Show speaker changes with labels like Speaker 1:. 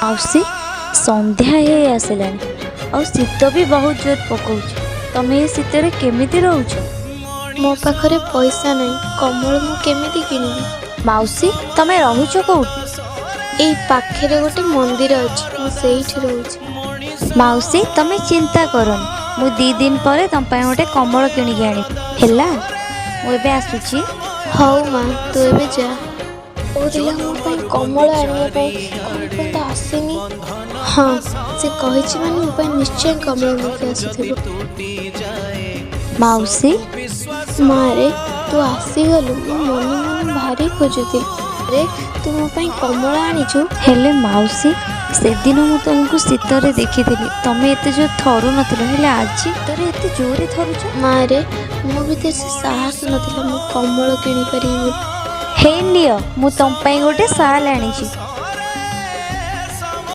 Speaker 1: माउसी संध्या हे आसलानी और शीत भी बहुत जोर पकाउछ। तमे ए शीत रे केमिति रहउछ?
Speaker 2: मो पाखरे पैसा नहीं, कमल मु केमिति किनिबी।
Speaker 1: माउसी तमे रहउछ कोउठी?
Speaker 2: एई पाखेरे गोटे मंदिर अछि, मु सेइठी रहउछि।
Speaker 1: माउसी तमे चिंता करनी, मु 2 दिन पर तम पय गोटे कमल किनिकी आनी हैला। मु एबे आसुची।
Speaker 2: हौ माँ तू एबे जा। ओदिला मो पय कमल आनिया पय कोन तो आसेनी। हाँ से कहिछि माने मो पय निश्चय कमल लेके आसुथिबो।
Speaker 1: माउसी
Speaker 2: मारे तू आसीगलु, मो मन मन भारी खोजुथि। रे तू मो पय कमल आनिछु।
Speaker 1: हेले माउसी से दिन मु तुमको शीतरे देखिथिली, तमे एते जो थरु नथिलो, हेले आज तोरे एते जोरे थरुछ।
Speaker 2: मारे मो भीतर से साहस नथिला मु कमल किनि परिबी।
Speaker 1: हे लियो मु तम पय गोटे साल आनिछि।